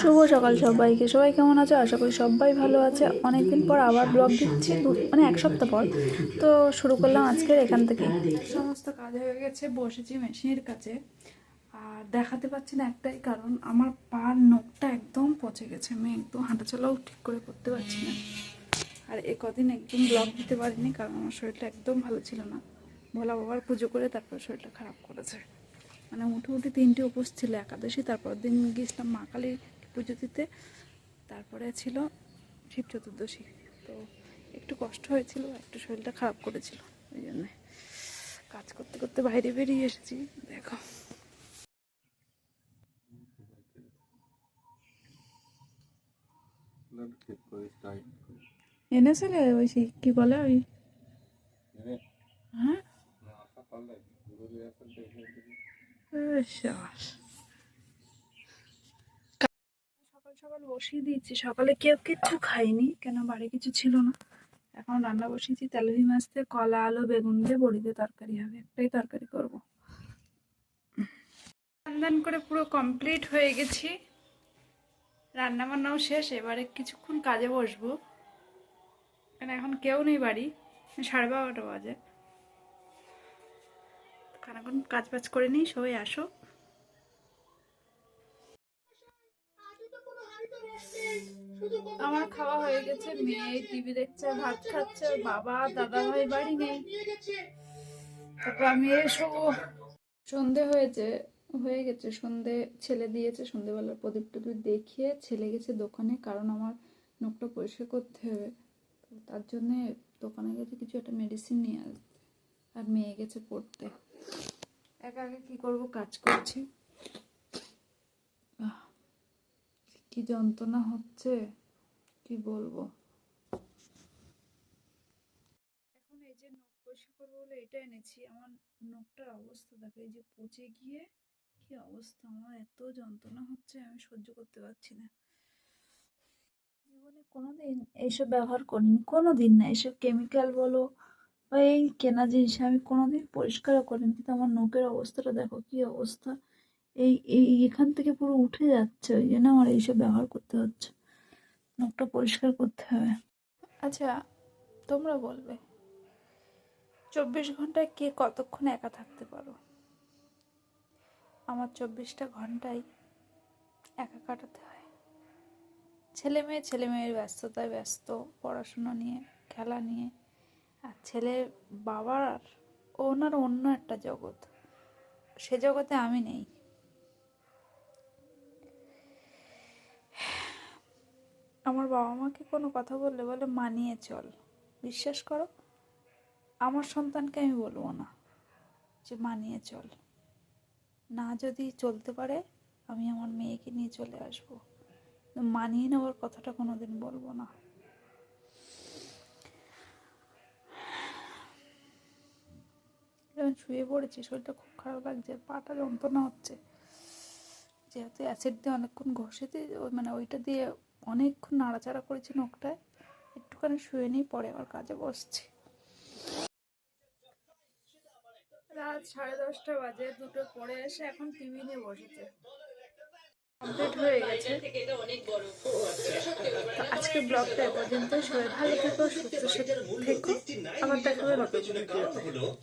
শুভ সকাল সবাইকে। সবাই কেমন আছো? আশা করি সবাই ভালো আছে। অনেকদিন পর আবার ব্লগ দিচ্ছি, মানে এক সপ্তাহ পর। তো শুরু করলাম আজকের এখান থেকে। সমস্ত কাজ হয়ে গেছে, বসেছি মেশিনের কাছে। আর দেখাতে পাচ্ছি না একটাই কারণ, আমার পার নখটা একদম পচে গেছে। আমি একদম হাঁটাচলাও ঠিক করে করতে পারছি না। আর এ কদিন একদম ব্লগ দিতে পারিনি কারণ আমার শরীরটা একদম ভালো ছিল না। ভোলা বাবার পুজো করে তারপর শরীরটা খারাপ করেছে। মানে মোটামুটি 3টে উপোস ছিল, একাদশী, তারপর দিন গিয়েছিলাম মা কালীর পুজো দিতে, তারপরে ছিল শিব চতুর্দশী। তো একটু কষ্ট হয়েছিল, একটু শরীরটা খারাপ করেছিল, ওই জন্যে কাজ করতে করতে বাইরে বেরিয়ে এসেছি। দেখো এনেছিলে ওই কি বলে ওই, হ্যাঁ সকাল সকাল বসিয়ে দিয়েছি। সকালে কেউ কিচ্ছু খাইনি, কেন বাড়ি কিছু ছিল না। এখন রান্না বসিয়েছি, তেলাহি মাছ দিয়ে কলা আলু বেগুন দিয়ে বড়ি দিয়ে তরকারি হবে, একটাই তরকারি করব। রান্নান করে পুরো কমপ্লিট হয়ে গেছি, রান্না বান্নাও শেষ। এবারে কিছুক্ষণ কাজে বসবো, কেন এখন কেউ নেই বাড়ি, 12:30 বাজে। খানিকক্ষণ কাজ বাজ করে নিই, সবাই আসো। আমার খাওয়া হয়ে গেছে, মেয়ে টিভি দেখছে, ভাত খাচ্ছে, বাবা দাদা ভাই বাড়ি নেই। তারপর আমি এসব, সন্ধে হয়ে গেছে সন্ধে, ছেলে দিয়েছে সন্ধেবেলার প্রদীপ টদীপ দেখিয়ে। ছেলে গেছে দোকানে, কারণ আমার নখটা পরিষ্কার করতে হবে, তো তার জন্যে দোকানে গেছে কিছু একটা মেডিসিন নিয়ে আসতে। আর মেয়ে গেছে পড়তে। একা একা কি করবো, কাজ করছি। কি যন্ত্রণা হচ্ছে কি বলবো। এখন এই যে নখ পরিষ্কার করবো বলে এটা এনেছি, আমার নখটার অবস্থা দেখো, এই যে পচে গিয়ে কি অবস্থা। আমার এত যন্ত্রণা হচ্ছে, আমি সহ্য করতে পারছি না। জীবনে কোনোদিন এইসব ব্যবহার করিনি, কোনোদিন না। এইসব কেমিক্যাল বলো বা এই কেনা জিনিস আমি কোনোদিন পরিষ্কারও করিনি, কিন্তু আমার নখের অবস্থাটা দেখো কি অবস্থা। এই এই এখান থেকে পুরো উঠে যাচ্ছে, ওই জন্য আমার এইসব ব্যবহার করতে হচ্ছে। নখটা পরিষ্কার করতে হবে। আচ্ছা, তোমরা বলবে 24 ঘন্টায় কে কতক্ষণ একা থাকতে পারো? আমার 24টা ঘন্টাই একা কাটাতে হয়। ছেলে মেয়ের ব্যস্ততায় ব্যস্ত, পড়াশোনা নিয়ে, খেলা নিয়ে। আর ছেলের বাবার, ওনার অন্য একটা জগৎ, সে জগতে আমি নেই। আমার বাবা মাকে কোনো কথা বললে বলে মানিয়ে চল। বিশ্বাস করো, আমার সন্তানকে আমি বলবো না যে মানিয়ে চল। না যদি চলতে পারে, আমি আমার মেয়েকে নিয়ে চলে আসবো, মানিয়ে নেওয়ার কথাটা কোনোদিন বলবো না। শুয়ে পড়েছি, শরীরটা খুব খারাপ লাগছে, পাটা যন্ত্রণা হচ্ছে। যেহেতু অ্যাসিড দিয়ে অনেকক্ষণ ঘষে দিয়ে, মানে ওইটা দিয়ে অনেকক্ষণ নাড়াচাড়া করেছি নখটায়। একটুখানি শুয়ে নিই, পরে আবার কাজে বসছি। রাত 10:30 বাজে, দুটো পরে এসে এখন টিভি নিয়ে বসেছে। কমপ্লিট হয়ে গেছে। আজকে ব্লগটা এ পর্যন্ত। সবাই ভালো থেকো, সুস্থ থেকো। আবার দেখা হবে নতুন ভিডিওতে।